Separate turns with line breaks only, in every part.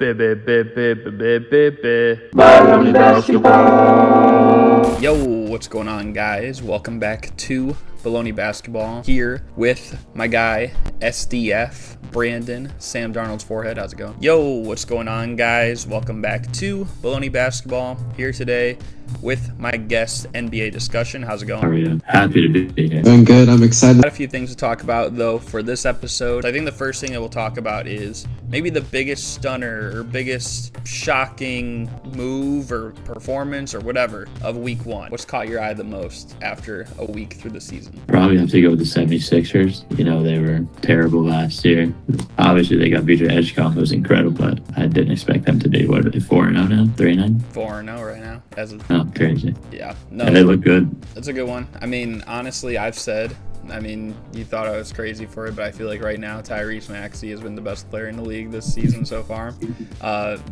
Bullony basketball.
Yo, what's going on, guys? Welcome back to Bullony basketball. Here with my guy SDF Brandon, Sam Darnold's forehead. How's it going? Yo, what's going on, guys? Welcome back to Bullony basketball. Here today with my guest NBA discussion. How's it going?
How are you? Happy to be here.
Doing good. I'm excited.
Got a few things to talk about though for this episode. I think the first thing that we'll talk about is maybe the biggest stunner or biggest shocking move or performance or whatever of week one. What's caught your eye the most after a week through the season?
Probably have to go with the 76ers. You know, they were terrible last year. Obviously, they got BJ Edgecombe, who was incredible, but I didn't expect them to be, what are they, 4-0 now? 3-9?
4-0 right now.
Oh, crazy.
Yeah. No,
and they look good.
That's a good one. I mean, honestly, you thought I was crazy for it, but I feel like right now Tyrese Maxey has been the best player in the league this season so far.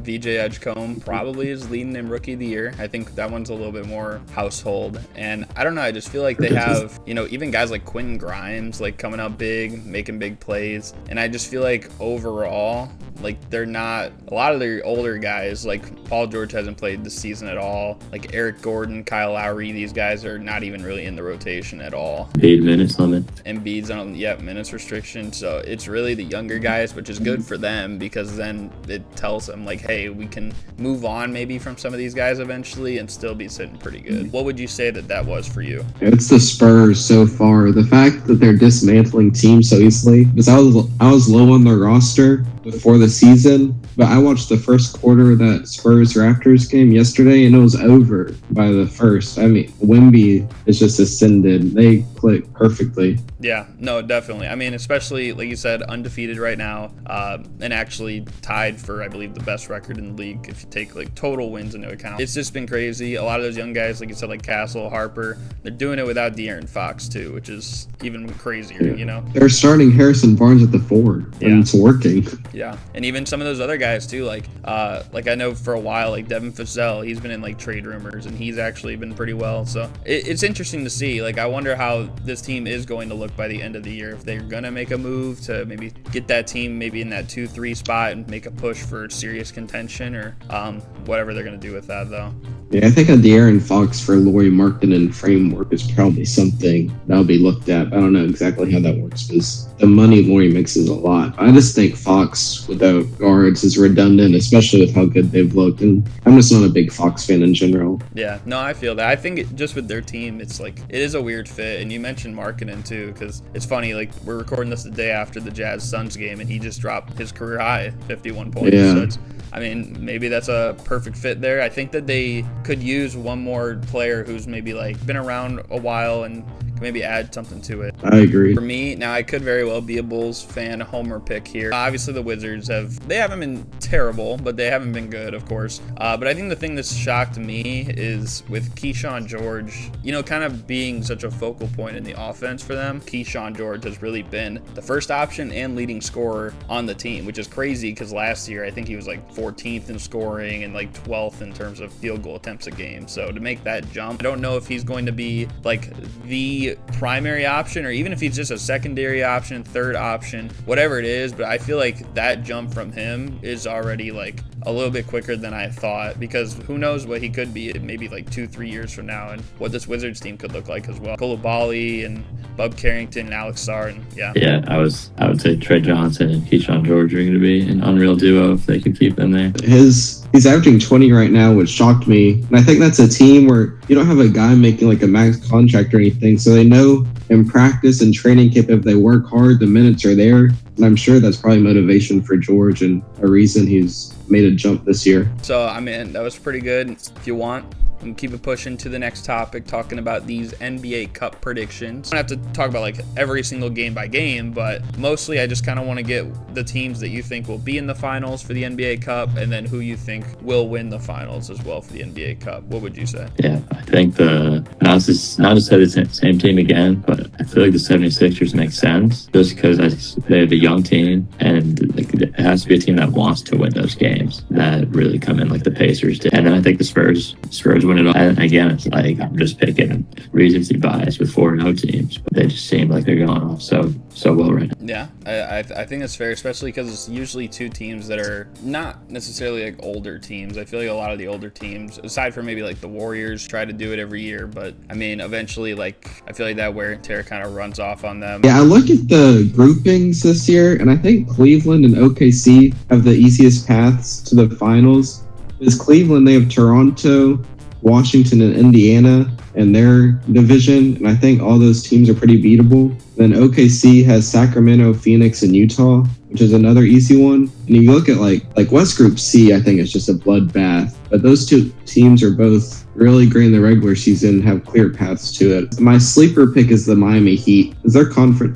VJ Edgecombe probably is leading in Rookie of the Year. I think that one's a little bit more household. And I don't know, I just feel like they have, even guys like Quentin Grimes, like coming up big, making big plays. And I just feel like overall, like they're not, a lot of their older guys, like Paul George hasn't played this season at all. Like Eric Gordon, Kyle Lowry, these guys are not even really in the rotation at all.
8 minutes limit.
Embiid's on minutes restriction, so it's really the younger guys, which is good for them because then it tells them like, hey, we can move on maybe from some of these guys eventually and still be sitting pretty good. What would you say that was for you?
It's the Spurs so far. The fact that they're dismantling teams so easily, because I was low on their roster before the season, but I watched the first quarter of that Spurs Raptors game yesterday and it was over by the first. I mean, Wemby is just ascended. They click perfectly.
Yeah, no, definitely. I mean, especially like you said, undefeated right now, and actually tied for, I believe, the best record in the league if you take like total wins into account. It's just been crazy. A lot of those young guys, like you said, like Castle, Harper, they're doing it without De'Aaron Fox too, which is even crazier,
They're starting Harrison Barnes at the 4, and it's working.
Yeah, and even some of those other guys too, like I know for a while, like Devin Fizzell, he's been in like trade rumors, and he's actually been pretty well. So it's interesting to see. Like, I wonder how this team is going to look by the end of the year, if they're gonna make a move to maybe get that team maybe in that 2-3 spot and make a push for serious contention, or whatever they're gonna do with that though.
Yeah, I think a De'Aaron Fox for Lauri Markkanen framework is probably something that'll be looked at. I don't know exactly how that works because the money Lauri makes is a lot. I just think Fox without guards is redundant, especially with how good they've looked. And I'm just not a big Fox fan in general.
Yeah, no, I feel that. I think just with their team, it's like, it is a weird fit. And you mentioned Markkanen too, because it's funny, like we're recording this the day after the Jazz Suns game and he just dropped his career high, 51 points.
Yeah.
So maybe that's a perfect fit there. I think that they could use one more player who's maybe like been around a while and can maybe add something to it.
I agree.
For me, now I could very well be a Bulls fan, homer pick here. Obviously the Wizards haven't been terrible, but they haven't been good, of course. But I think the thing that's shocked me is with Keyshawn George, kind of being such a focal point in the offense for them. Keyshawn George has really been the first option and leading scorer on the team, which is crazy because last year I think he was like 14th in scoring and like 12th in terms of field goal attempts a game. So to make that jump, I don't know if he's going to be like the primary option or even if he's just a secondary option, third option, whatever it is, but I feel like that jump from him is already like a little bit quicker than I thought, because who knows what he could be maybe like 2-3 years from now and what this Wizards team could look like as well. Coulibaly and Bub Carrington and Alex Sarr, and
Yeah, I would say Trey Johnson and Keyshawn George are going to be an unreal duo if they can keep them there.
He's averaging 20 right now, which shocked me. And I think that's a team where you don't have a guy making like a max contract or anything, so they know in practice and training camp if they work hard, the minutes are there. And I'm sure that's probably motivation for George and a reason he's made a jump this year.
So, that was pretty good. If you want, and keep it pushing to the next topic, talking about these NBA Cup predictions. I don't have to talk about like every single game by game, but mostly I just kind of want to get the teams that you think will be in the finals for the NBA Cup and then who you think will win the finals as well for the NBA Cup. What would you say?
Yeah, I think not to say the same team again, but I feel like the 76ers make sense just because they have a young team and like, it has to be a team that wants to win those games that really come in like the Pacers did. And then I think the Spurs win it all. And again, it's like I'm just picking recency bias with 4-0 teams, but they just seem like they're going off so well right now.
Yeah, I think that's fair, especially because it's usually two teams that are not necessarily like older teams. I feel like a lot of the older teams, aside from maybe like the Warriors, try to do it every year, but I mean, eventually, like I feel like that wear and tear kind of runs off on them.
Yeah, I look at the groupings this year, and I think Cleveland and OKC have the easiest paths to the finals. Because Cleveland, they have Toronto, Washington, and Indiana in their division, and I think all those teams are pretty beatable. Then OKC has Sacramento, Phoenix, and Utah, which is another easy one. And you look at like West Group C, I think it's just a bloodbath. But those two teams are both really great in the regular season, have clear paths to it. My sleeper pick is the Miami Heat, because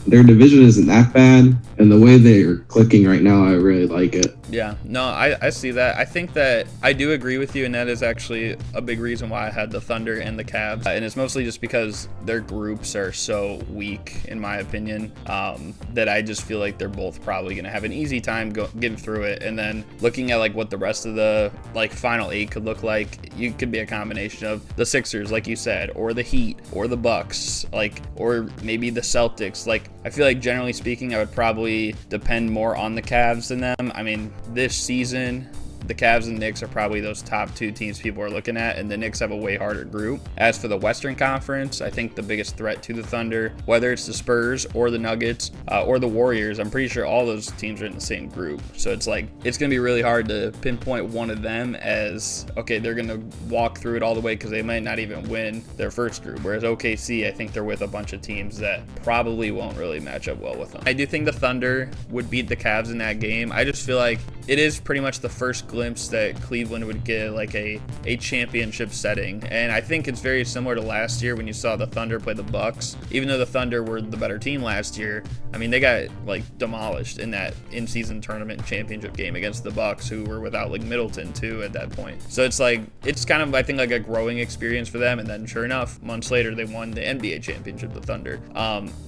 their division isn't that bad, and the way they're clicking right now, I really like it.
Yeah, no, I see that. I think that I do agree with you, and that is actually a big reason why I had the Thunder and the Cavs. And it's mostly just because their groups are so weak, in my opinion, that I just feel like they're both probably going to have an easy time getting through it. And then looking at like what the rest of the like final 8 could look like, you could be a combination of the Sixers, like you said, or the Heat, or the Bucks, like, or maybe the Celtics. Like, I feel like generally speaking, I would probably depend more on the Cavs than them. I mean, this season, the Cavs and Knicks are probably those top 2 teams people are looking at, and the Knicks have a way harder group. As for the Western Conference, I think the biggest threat to the Thunder, whether it's the Spurs or the Nuggets or the Warriors, I'm pretty sure all those teams are in the same group. So it's like, it's going to be really hard to pinpoint one of them as, okay, they're going to walk through it all the way, because they might not even win their first group. Whereas OKC, I think they're with a bunch of teams that probably won't really match up well with them. I do think the Thunder would beat the Cavs in that game. I just feel like it is pretty much the first glimpse that Cleveland would get like a championship setting. And I think it's very similar to last year when you saw the Thunder play the Bucks. Even though the Thunder were the better team last year, I mean, they got like demolished in that in-season tournament championship game against the Bucks, who were without like Middleton too at that point. So it's like, it's kind of, I think, like a growing experience for them. And then sure enough, months later, they won the NBA championship, the Thunder.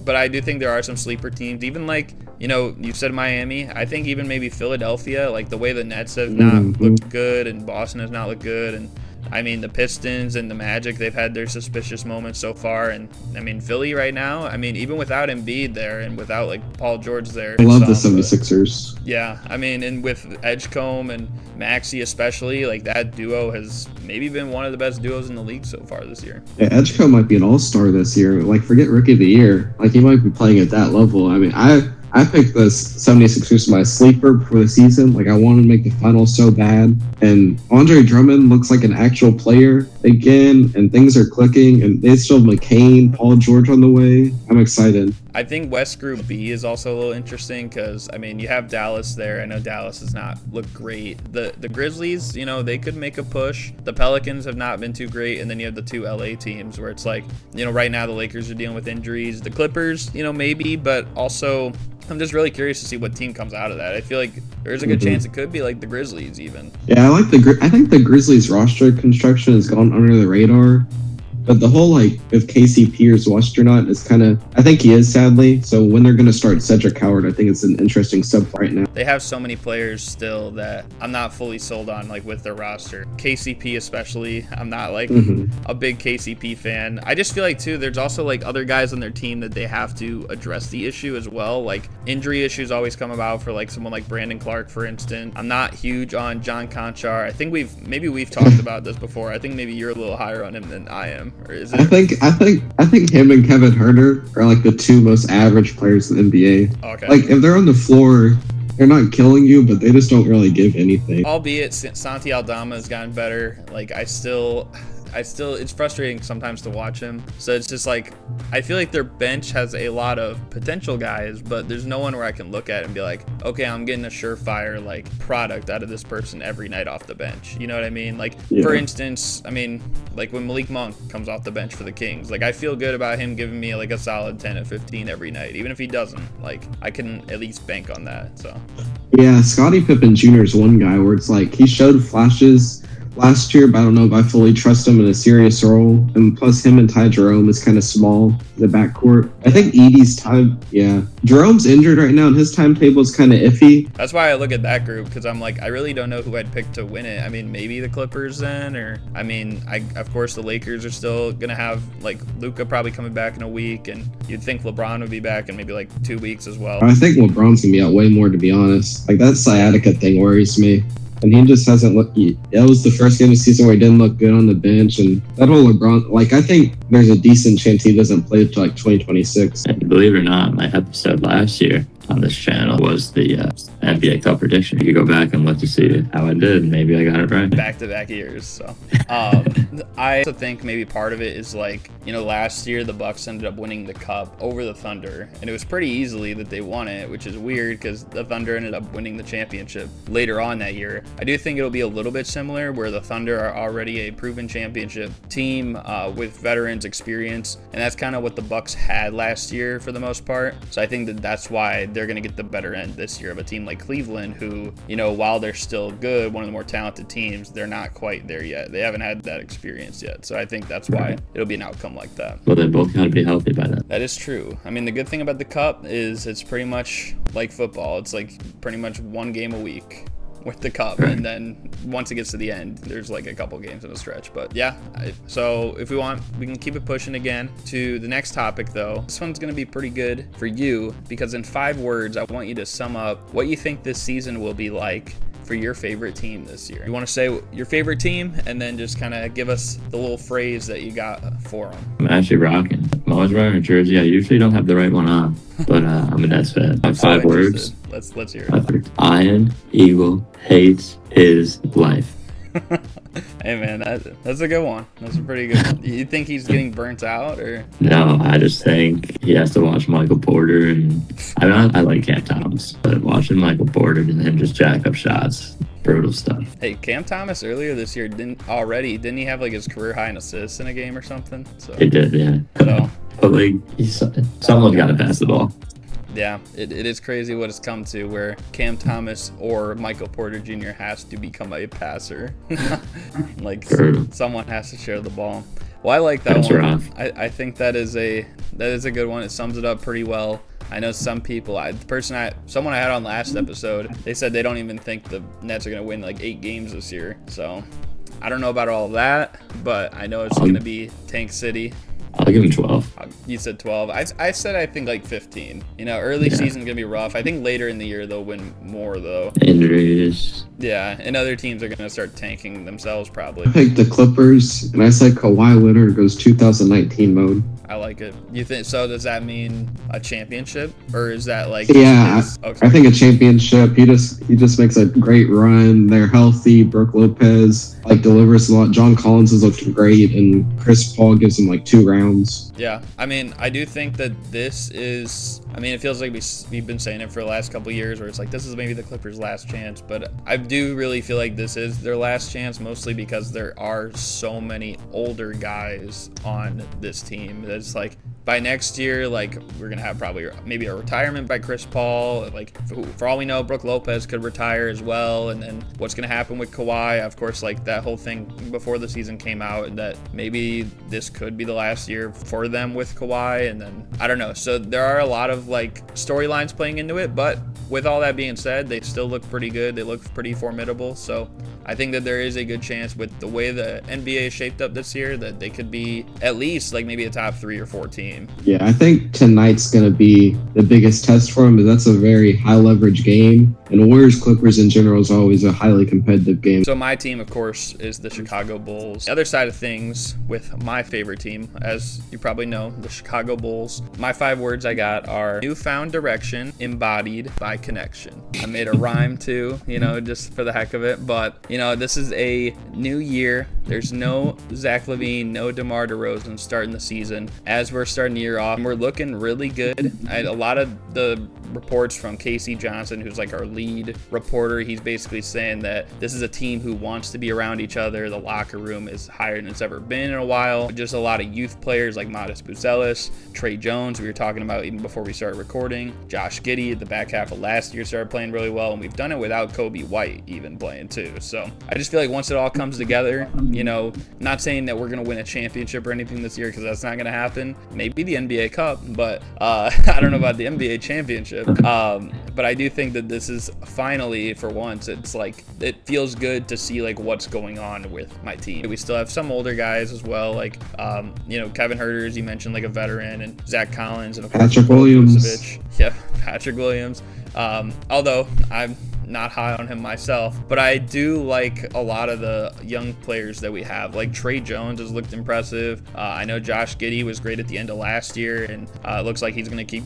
But I do think there are some sleeper teams, even like, you know, you said Miami. I think even maybe Philadelphia, like the way the Nets have not looked good and Boston has not looked good, and I mean the Pistons and the Magic, they've had their suspicious moments so far, and I mean Philly right now, I mean even without Embiid there and without like Paul George there,
I love the 76ers.
Yeah, I mean, and with Edgecombe and Maxey especially, like that duo has maybe been one of the best duos in the league so far this year.
Yeah, Edgecombe might be an all-star this year. Like, forget Rookie of the Year. Like, he might be playing at that level. I mean, I picked the 76ers my sleeper for the season. Like, I wanted to make the finals so bad. And Andre Drummond looks like an actual player again, and things are clicking. And they still have McCain, Paul George on the way. I'm excited.
I think West Group B is also a little interesting because, I mean, you have Dallas there. I know Dallas does not look great. The Grizzlies, you know, they could make a push. The Pelicans have not been too great. And then you have the 2 LA teams where it's like, you know, right now the Lakers are dealing with injuries. The Clippers, you know, maybe, but also I'm just really curious to see what team comes out of that. I feel like there's a good chance it could be like the Grizzlies even.
Yeah, I think the Grizzlies roster construction has gone under the radar. But the whole, like, if KCP is washed or not is kind of, I think he is, sadly. So when they're going to start Cedric Howard, I think it's an interesting sub right now.
They have so many players still that I'm not fully sold on, like, with their roster. KCP especially, I'm not, like, a big KCP fan. I just feel like, too, there's also, like, other guys on their team that they have to address the issue as well. Like, injury issues always come about for, like, someone like Brandon Clark, for instance. I'm not huge on John Conchar. I think we've talked about this before. I think maybe you're a little higher on him than I am. Or is it?
I think him and Kevin Herter are like the 2 most average players in the NBA.
Okay.
Like, if they're on the floor, they're not killing you, but they just don't really give anything.
Albeit Santi Aldama has gotten better. Like, I still, it's frustrating sometimes to watch him. So it's just like, I feel like their bench has a lot of potential guys, but there's no one where I can look at and be like, okay, I'm getting a surefire, like, product out of this person every night off the bench. You know what I mean? Like, for instance, I mean, like when Malik Monk comes off the bench for the Kings, like, I feel good about him giving me like a solid 10 and 15 every night. Even if he doesn't, like, I can at least bank on that. So
yeah, Scottie Pippen Jr. is one guy where it's like he showed flashes last year, but I don't know if I fully trust him in a serious role. And plus, him and Ty Jerome is kind of small in the backcourt. I think Edie's time, yeah. Jerome's injured right now, and his timetable is kind of iffy.
That's why I look at that group, because I'm like, I really don't know who I'd pick to win it. I mean, maybe the Clippers then, or I mean, of course the Lakers are still gonna have like Luka probably coming back in a week, and you'd think LeBron would be back in maybe like 2 weeks as well.
I think LeBron's gonna be out way more, to be honest. Like, that sciatica thing worries me. And he just hasn't looked. That was the first game of the season where he didn't look good on the bench. And that whole LeBron, like, I think there's a decent chance he doesn't play until like 2026.
And believe it or not, my episode last year on this channel was the NBA Cup prediction. You could go back and look to see how I did. Maybe I got it right.
Back-to-back years. So I also think maybe part of it is like, you know, last year the Bucks ended up winning the cup over the Thunder, and it was pretty easily that they won it, which is weird because the Thunder ended up winning the championship later on that year. I do think it'll be a little bit similar, where the Thunder are already a proven championship team with veterans experience, and that's kind of what the Bucks had last year for the most part. So I think that that's why they're going to get the better end this year of a team like Cleveland, who, you know, while they're still good, one of the more talented teams, they're not quite there yet. They haven't had that experience yet. So I think that's why it'll be an outcome like that.
Well, they both got to be healthy by then.
That is true. I mean, the good thing about the Cup is it's pretty much like football. It's like pretty much one game a week with the Cup, and then once it gets to the end, there's like a couple games in a stretch. But yeah, so if we want, we can keep it pushing again to the next topic though. This one's gonna be pretty good for you, because in 5 words I want you to sum up what you think this season will be like for your favorite team this year. You want to say your favorite team, and then just kind of give us the little phrase that you got for them.
I'm actually rocking. I'm always wearing a jersey. I usually don't have the right one on, but I'm a Nets fan. My 5 words.
Let's hear it.
Iron Eagle hates his life.
Hey man, that's a good one. That's a pretty good one. You think he's getting burnt out, or?
No, I just think he has to watch Michael Porter, and I like Cam Thomas, but watching Michael Porter and him just jack up shots, brutal stuff.
Hey, Cam Thomas earlier this year didn't he have like his career high in assists in a game or something? So
he did, yeah.
So,
but like, someone's got to pass the ball.
Yeah, it is crazy what it's come to, where Cam Thomas or Michael Porter Jr. has to become a passer. Like, someone has to share the ball. Well, I like that one.
Rough.
I think that is a good one. It sums it up pretty well. I know some people, someone I had on last episode, they said they don't even think the Nets are going to win like 8 games this year. So I don't know about all of that, but I know it's going to be Tank City.
I'll give him 12.
You said 12. I said I think like 15. You know, early season gonna be rough. I think later in the year they'll win more though.
Injuries.
Yeah, and other teams are gonna start tanking themselves probably.
I picked the Clippers, and I said Kawhi Leonard goes 2019 mode.
I like it. You think so? Does that mean a championship, or is that like?
Yeah, I think a championship. He just makes a great run. They're healthy. Brooke Lopez like delivers a lot. John Collins is looking great, and Chris Paul gives him like 2 rounds.
Yeah, I mean, I do think that this is. I mean, it feels like we've been saying it for the last couple of years, where it's like this is maybe the Clippers' last chance, but I do really feel like this is their last chance, mostly because there are so many older guys on this team. It's like by next year, like we're gonna have probably maybe a retirement by Chris Paul. Like for all we know, Brooke Lopez could retire as well. And then what's gonna happen with Kawhi? Of course, like that whole thing before the season came out, and that maybe this could be the last year for them with Kawhi. And then I don't know. So there are a lot of like storylines playing into it, but with all that being said, they still look pretty good. They look pretty formidable. So I think that there is a good chance with the way the NBA is shaped up this year that they could be at least like maybe a top 3 or 4 team.
Yeah, I think tonight's going to be the biggest test for them, but that's a very high leverage game. And Warriors Clippers in general is always a highly competitive game.
So my team, of course, is the Chicago Bulls. The other side of things with my favorite team, as you probably know, the Chicago Bulls. My 5 words I got are newfound direction embodied by connection. I made a rhyme too, you know, just for the heck of it. But, you know, this is a new year. There's no Zach LaVine, no DeMar DeRozan starting the season. As we're starting the year off, we're looking really good. A lot of the reports from Casey Johnson, who's like our lead reporter. He's basically saying that this is a team who wants to be around each other. The locker room is higher than it's ever been in a while. Just a lot of youth players like Modest Buzelis, Trey Jones, we were talking about even before we started recording. Josh Giddey at the back half of last year started playing really well, and we've done it without Kobe White even playing too. So I just feel like once it all comes together, you know, not saying that we're going to win a championship or anything this year because that's not going to happen. Maybe the NBA Cup, but I don't know about the NBA championship. But I do think that this is finally, for once, it's like it feels good to see like what's going on with my team. We still have some older guys as well, like you know, Kevin Huerter, as you mentioned, like a veteran, and Zach Collins, and of course
Patrick Williams.
Vucevic. Yeah, Patrick Williams. Although I'm not high on him myself, but I do like a lot of the young players that we have. Like Trey Jones has looked impressive. I know Josh Giddey was great at the end of last year, and it looks like he's going to keep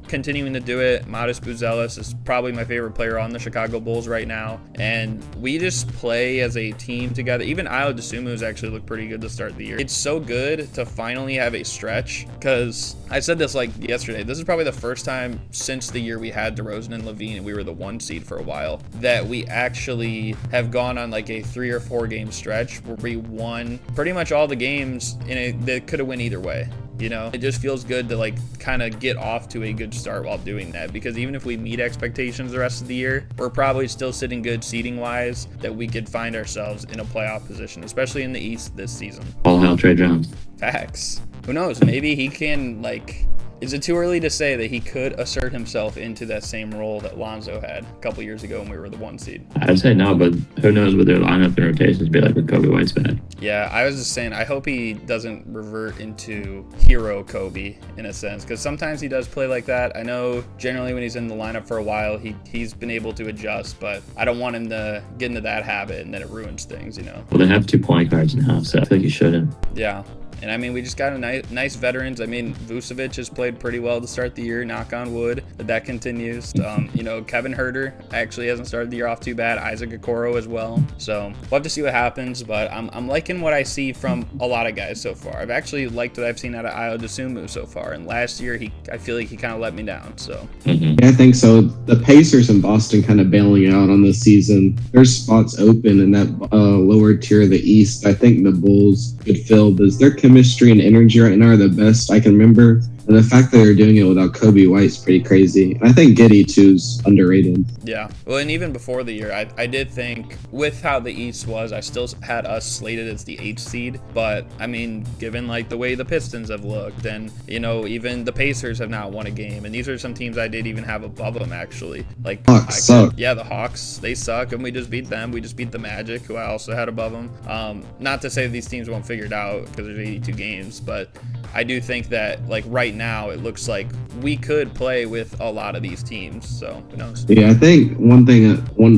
continuing to do it. Modest Buzelis is probably my favorite player on the Chicago Bulls right now, and we just play as a team together. Even Ayo Dosunmu has actually looked pretty good to start the year. It's so good to finally have a stretch, because I said this like yesterday, this is probably the first time since the year we had DeRozan and LaVine and we were the 1 seed for a while that we actually have gone on like a 3 or 4 game stretch where we won pretty much all the games that could have went either way. You know, it just feels good to like kind of get off to a good start while doing that, because even if we meet expectations the rest of the year, we're probably still sitting good seeding wise that we could find ourselves in a playoff position, especially in the East this season.
All hail Trey Jones.
Facts. Who knows? Maybe he can like. Is it too early to say that he could assert himself into that same role that Lonzo had a couple years ago when we were the 1 seed?
I'd say no, but who knows what their lineup and rotations be like with Kobe White's back.
Yeah, I was just saying, I hope he doesn't revert into hero Kobe in a sense, because sometimes he does play like that. I know generally when he's in the lineup for a while, he's been able to adjust, but I don't want him to get into that habit and then it ruins things, you know?
Well, they have 2 point guards now, so I feel like you shouldn't.
Yeah. And I mean, we just got a nice veterans. I mean, Vucevic has played pretty well to start the year. Knock on wood that continues. You know, Kevin Huerter actually hasn't started the year off too bad. Isaac Okoro as well. So we'll have to see what happens. But I'm liking what I see from a lot of guys so far. I've actually liked what I've seen out of Ayo Dosunmu so far. And last year, I feel like he kind of let me down. So
yeah, I think so. The Pacers in Boston kind of bailing out on this season. There's spots open in that lower tier of the East. I think the Bulls could fill, because their chemistry and energy right now are the best I can remember. And the fact that they're doing it without Kobe White is pretty crazy. And I think Giddey, too, is underrated.
Yeah. Well, and even before the year, I did think with how the East was, I still had us slated as the 8th seed. But, I mean, given, like, the way the Pistons have looked, and, you know, even the Pacers have not won a game. And these are some teams I did even have above them, actually. Like,
Hawks suck.
Yeah, the Hawks, they suck, and we just beat them. We just beat the Magic, who I also had above them. Not to say these teams won't figure it out, because there's 82 games, but I do think that, like, right now it looks like we could play with a lot of these teams, so who knows.
Yeah, I think one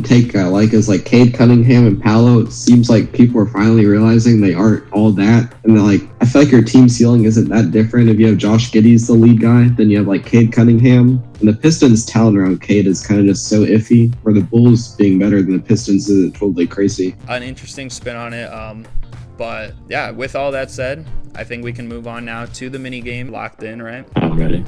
take I like is like Cade Cunningham and Paolo. It seems like people are finally realizing they aren't all that, and they're like, I feel like your team ceiling isn't that different if you have Josh Giddey as the lead guy, then you have like Cade Cunningham. And the Pistons' talent around Cade is kind of just so iffy, where the Bulls being better than the Pistons is totally crazy.
An interesting spin on it, but yeah, with all that said, I think we can move on now to the mini game. Locked in, right?
I'm ready.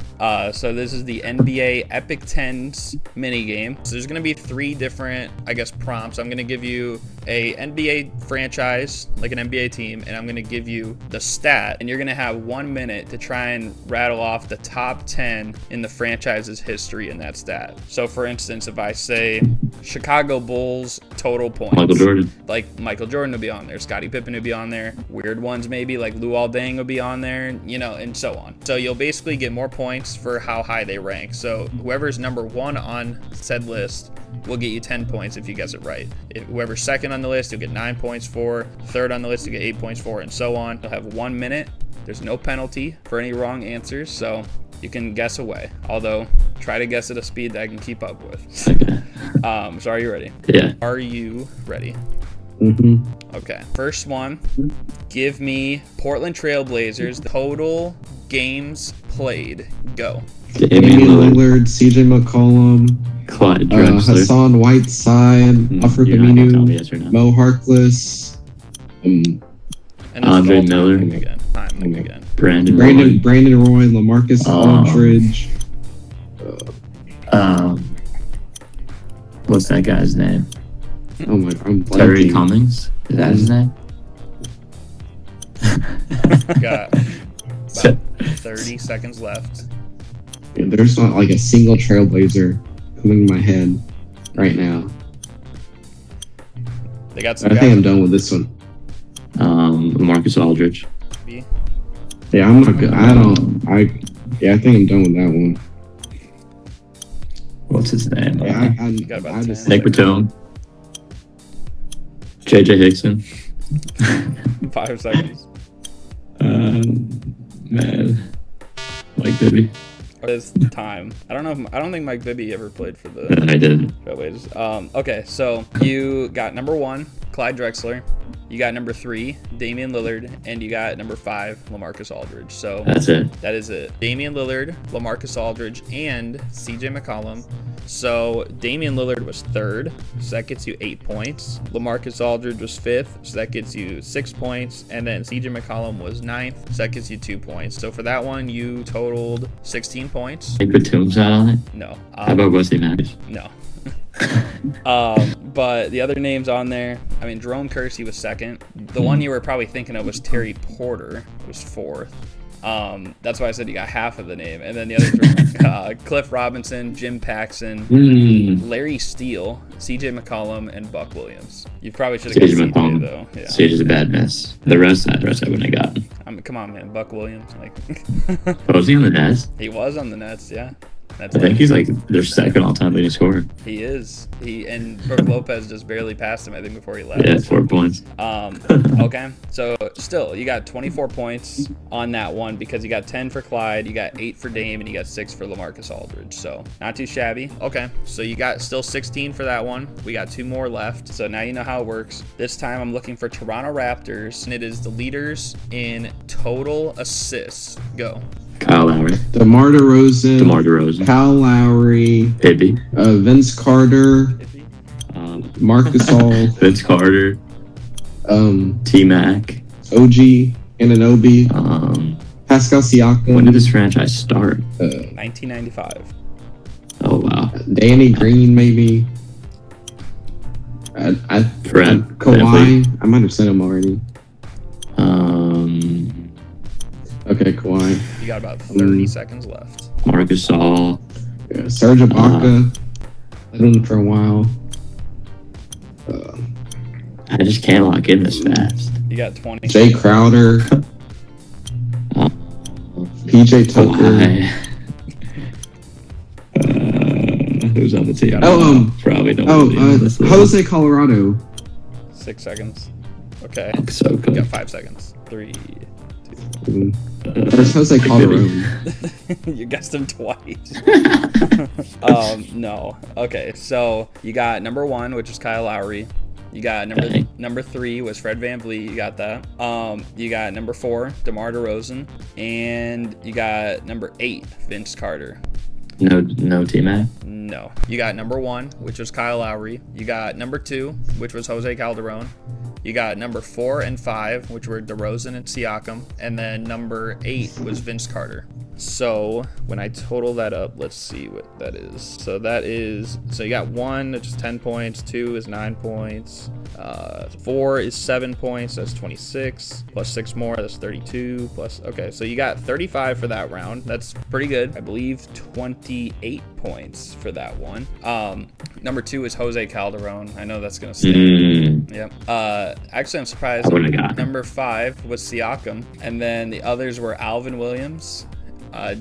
So this is the NBA Epic 10s mini game. So there's going to be 3 different, I guess, prompts. I'm going to give you a NBA franchise, like an NBA team, and I'm going to give you the stat, and you're going to have 1 minute to try and rattle off the top 10 in the franchise's history in that stat. So for instance, if I say Chicago Bulls total points,
Michael Jordan.
Like Michael Jordan would be on there, Scottie Pippen would be on there, weird ones maybe like Luol Deng will be on there, you know, and so on. So you'll basically get more points for how high they rank. So whoever's number 1 on said list will get you 10 points if you guess it right. If whoever's second on the list, you'll get 9 points for. Third on the list, you'll get 8 points for, and so on. You'll have 1 minute. There's no penalty for any wrong answers, so you can guess away. Although, try to guess at a speed that I can keep up with.
Okay.
So are you ready?
Yeah.
Are you ready?
Mm-hmm.
Okay. First one, give me Portland Trailblazers total games played. Go.
Damian
Lillard, CJ McCollum,
Clyde Drexler.
Hassan Whiteside, Alfred
You're not gonna tell me
Aminu,
yes or no.
Mo Harkless,
And this
Andre
is all
Miller.
timing again. Timing again.
Brandon
Brandon Roy, LaMarcus
Oh.
Aldridge,
What's that guy's name?
Oh my, I'm
Terry
blanking.
Cummings? Is that his name?
Got about 30 seconds left.
Yeah, there's not like a single trailblazer coming to my head right now.
They got some
I think I'm
guys.
done with this one.
Marcus Aldridge.
Yeah, I'm not good. I think I'm done with that one.
What's his name?
Yeah,
got about
I
10.
just
Nick Batum. JJ Hickson.
5 seconds.
Man. Mike Bibby.
What is time? I don't think Mike Bibby ever played for the
I didn't.
Trailblazers. Okay, so you got number 1, Clyde Drexler. You got number 3, Damian Lillard, and you got number 5, LaMarcus Aldridge. So
That's it.
that is it. Damian Lillard, LaMarcus Aldridge, and CJ McCollum. So Damian Lillard was 3rd, so that gets you 8 points. LaMarcus Aldridge was 5th, so that gets you 6 points. And then CJ McCollum was 9th, so that gets you 2 points. So for that one, you totaled 16 points.
Nick Batum's out on it.
No.
How about Wesley Matthews?
No. But the other names on there, I mean, Jerome Kersey was 2nd. The one you were probably thinking of was Terry Porter, was 4th. That's why I said you got half of the name. And then the others were Cliff Robinson, Jim Paxson, Larry Steele, CJ McCollum, and Buck Williams. You probably should have got
CJ
CJ
McCollum.
though. Yeah.
CJ's a bad mess. The rest I wouldn't have gotten.
I mean, come on, man. Buck Williams. Like,
Oh, was he on the Nets?
he was on the Nets, yeah. That's
I think he's like their second all-time leading scorer.
He is. And Brook Lopez just barely passed him, I think, before he left.
Yeah, 4 points.
Okay, so still, you got 24 points on that one because you got 10 for Clyde, you got 8 for Dame, and you got 6 for LaMarcus Aldridge. So not too shabby. Okay, so you got still 16 for that one. We got 2 more left. So now you know how it works. This time I'm looking for Toronto Raptors, and it is the leaders in total assists. Go.
Kyle Lowry.
DeMar
DeRozan.
Kyle Lowry,
Bibby.
Vince Carter, Marcus All,
Vince Carter. T-Mac.
OG Anunoby, Pascal
When
Siakam,
did this franchise start?
1995.
Oh, wow.
Danny Green, maybe.
Fred
Kawhi. I might have said him already. Okay, Kawhi.
You got about 30 seconds left.
Marcus All.
Yeah, Serge Ibaka. I've been for a while.
I just can't lock in this fast.
You got 20.
Jay Crowder. PJ Tucker.
Who's on the team? Probably don't.
Jose Colorado.
6 seconds. Okay.
So
You
good.
got 5 seconds. 3.
There's Jose Calderon.
You guessed him twice. No. Okay, so you got number 1, which is Kyle Lowry. You got number 3 was Fred VanVleet. You got that. You got number 4, DeMar DeRozan, and you got number 8, Vince Carter.
No T-Mac.
No. You got number 1, which was Kyle Lowry. You got number 2, which was Jose Calderon. You got number 4 and 5, which were DeRozan and Siakam. And then number 8 was Vince Carter. So when I total that up, let's see what that is. So you got 1, which is 10 points. 2 is 9 points. 4 is 7 points. That's 26. Plus 6 more, that's 32. Okay, so you got 35 for that round. That's pretty good. I believe 28 points for that one. Number 2 is Jose Calderon. I know that's gonna sting. Yep. Actually, I'm surprised.
I wouldn't have got it.
Number 5 was Siakam, and then the others were Alvin Williams,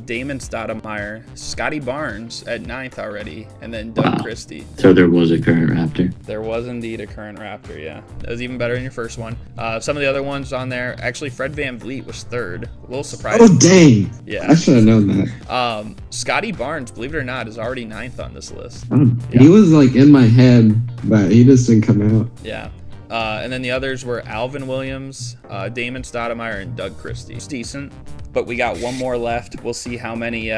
Damon Stoudemire, Scotty Barnes at 9th already, and then Doug Christie.
So there was a current Raptor.
There was indeed a current Raptor, yeah. That was even better than your first one. Some of the other ones on there, actually Fred VanVleet was 3rd. A little surprising.
Oh, dang.
Yeah.
I should have known that.
Scotty Barnes, believe it or not, is already 9th on this list.
He was like in my head, but he just didn't come out.
Yeah. And then the others were Alvin Williams, Damon Stoudemire, and Doug Christie. It's decent, but we got one more left. We'll see how many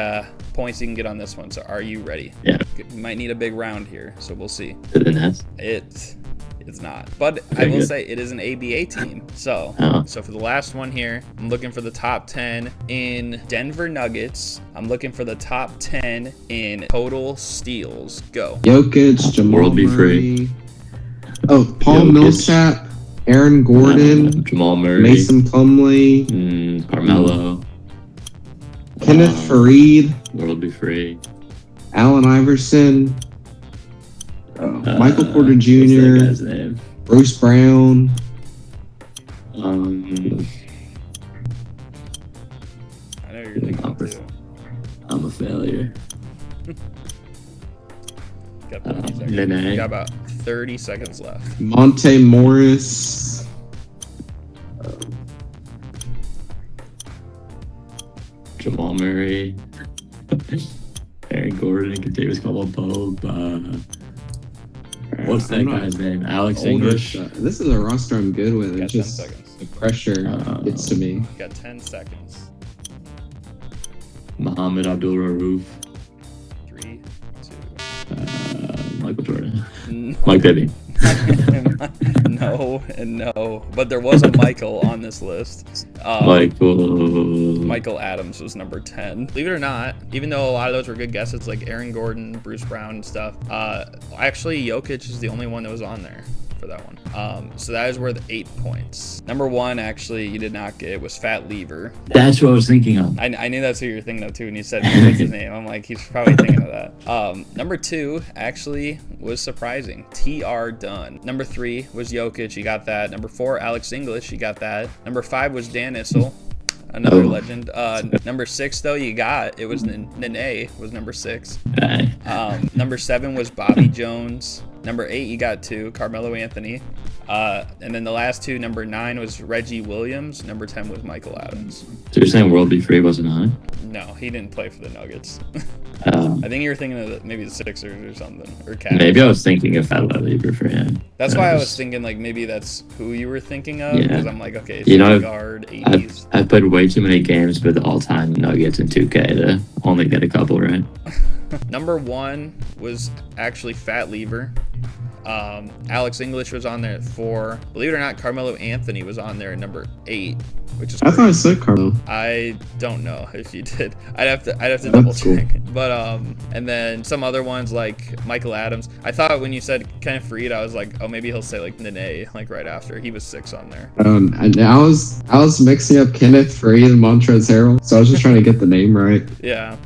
points you can get on this one. So are you ready?
Yeah.
You might need a big round here, so we'll see.
To the Nets.
It's not. But I will say it is an ABA team. So for the last one here, I'm looking for the top 10 in Denver Nuggets. I'm looking for the top 10 in total steals. Go.
Jokic, Jamal
World be
Murray.
free.
Oh, Paul
Jokic.
Millsap, Aaron Gordon,
Jamal Murray,
Mason Plumlee,
Carmelo,
Kenneth Faried,
World be free.
Allen Iverson, Michael Porter
What's that guy's
Jr.,
name?
Bruce Brown.
I know you're thinking too.
I'm a failure.
Got 30 seconds.
Nene.
You got about 30 seconds left.
Monte Morris,
Jamal Murray, Aaron Gordon, Kentavious Caldwell-Pope. What's that guy's name? Alex English.
This is a roster I'm good with.
Got
It's
10
just
seconds.
the pressure gets to me.
You got 10 seconds.
Muhammad Abdul-Rauf.
3, 2.
Michael Jordan.
No.
Mike Bibby.
No and no, but there was a Michael on this list. Michael Adams was number 10. Believe it or not, even though a lot of those were good guesses, like Aaron Gordon, Bruce Brown and stuff, actually Jokic is the only one that was on there for that one. So that is worth 8 points. Number 1, actually, you did not get, was Fat Lever.
That's what I was thinking of.
I knew that's who you were thinking of too, and you said what's his name. I'm like, he's probably thinking of that. Number 2 actually was surprising. TR Dunn. Number 3 was Jokic. You got that. Number 4, Alex English. You got that. Number 5 was Dan Issel. Another legend. Number 6 though, you got it was Nene was number 6. Number 7 was Bobby Jones. Number 8 you got 2, Carmelo Anthony. And then the last 2, number 9 was Reggie Williams. Number 10 was Michael Adams.
So you're saying World Be Free wasn't on it?
No, he didn't play for the Nuggets. I think you were thinking of maybe the Sixers or something, or Cavs.
Maybe I was thinking of Fat Lever for him.
That's why I was thinking like maybe that's who you were thinking of.
Yeah.
Because I'm like, okay,
You know,
guard, 80s.
I've played way too many games with all-time Nuggets in 2K to only get a couple right.
Number 1 was actually Fat Lever. Alex English was on there at 4. Believe it or not, Carmelo Anthony was on there at number 8, which is
I thought I said Carmelo.
I don't know if you did. I'd have to double check. Cool. But and then some other ones like Michael Adams. I thought when you said Kenneth Faried, I was like, oh, maybe he'll say like Nene like right after. He was 6 on there.
And I was mixing up Kenneth Faried and Montrezl Harrell, so I was just trying to get the name right.
Yeah.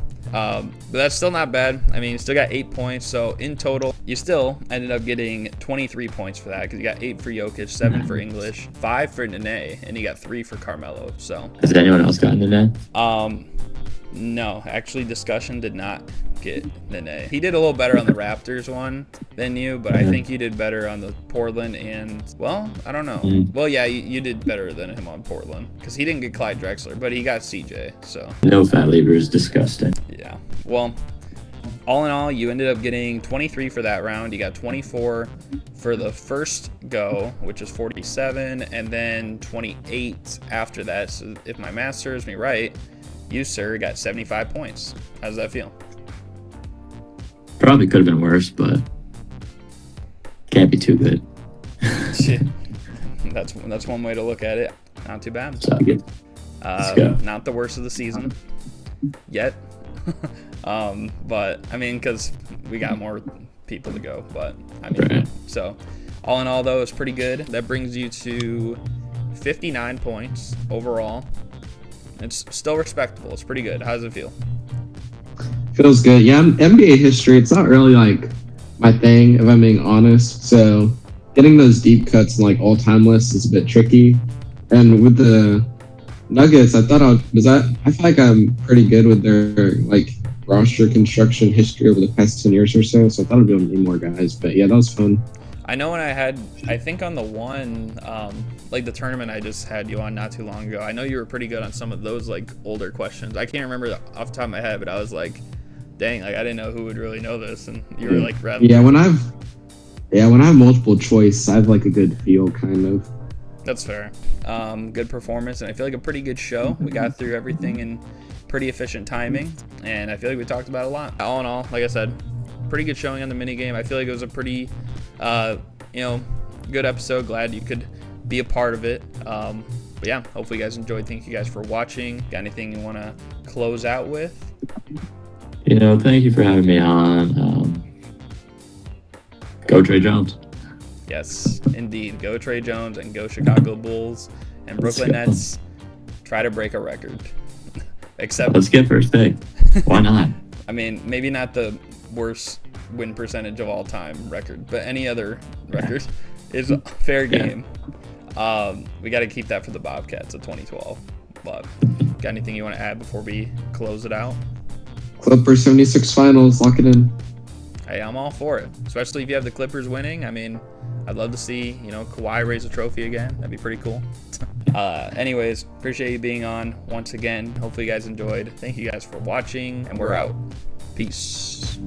But that's still not bad. I mean, you still got 8 points. So in total, you still ended up getting 23 points for that because you got 8 for Jokic, 7 for English, 5 for Nene, and you got 3 for Carmelo. So
has anyone else gotten Nene?
No, actually, Discussion did not get Nene. He did a little better on the Raptors one than you, but I think you did better on the Portland and, well, I don't know. Well, yeah, you did better than him on Portland because he didn't get Clyde Drexler, but he got CJ. So
no, Fat Lever is disgusting.
Yeah. Well, all in all, you ended up getting 23 for that round. You got 24 for the first go, which is 47, and then 28 after that. So if my math serves me right, you, sir, got 75 points. How does that feel?
Probably could have been worse, but can't be too good.
That's one way to look at it. Not too bad.
So good. Let's go.
Not the worst of the season yet. But I mean, because we got more people to go. But I mean,
right.
So all in all, though, it's pretty good. That brings you to 59 points overall. It's still respectable. It's pretty good. How does it feel?
Feels good. Yeah, NBA history, it's not really like my thing, if I'm being honest. So getting those deep cuts and like all-time lists is a bit tricky. And with the Nuggets, I thought I feel like I'm pretty good with their like roster construction history over the past 10 years or so. So I thought I'd be able to need more guys. But yeah, that was fun.
I know when I think on the one, like the tournament I just had you on not too long ago, I know you were pretty good on some of those like older questions. I can't remember off the top of my head, but I was like, dang, like I didn't know who would really know this, and you were like, rather.
Yeah, when I have multiple choice, I have like a good feel, kind of.
That's fair. Good performance, and I feel like a pretty good show. We got through everything in pretty efficient timing, and I feel like we talked about a lot. All in all, like I said, pretty good showing on the minigame. I feel like it was a pretty, good episode. Glad you could be a part of it. But yeah, hopefully you guys enjoyed. Thank you guys for watching. Got anything you want to close out with?
Thank you for having me on. Go Trey Jones.
Yes, indeed. Go Trey Jones and go Chicago Bulls and Brooklyn Nets. Try to break a record. Except
let's get first pick. Why not?
I mean, maybe not the worst win percentage of all time record, but any other record is a fair game. We got to keep that for the Bobcats of 2012. But got anything you want to add before we close it out?
Clippers 76 finals, lock it in.
Hey, I'm all for it, especially if you have the Clippers winning. I mean, I'd love to see, Kawhi raise a trophy again. That'd be pretty cool. Anyways, appreciate you being on once again. Hopefully you guys enjoyed. Thank you guys for watching, and we're out. Peace.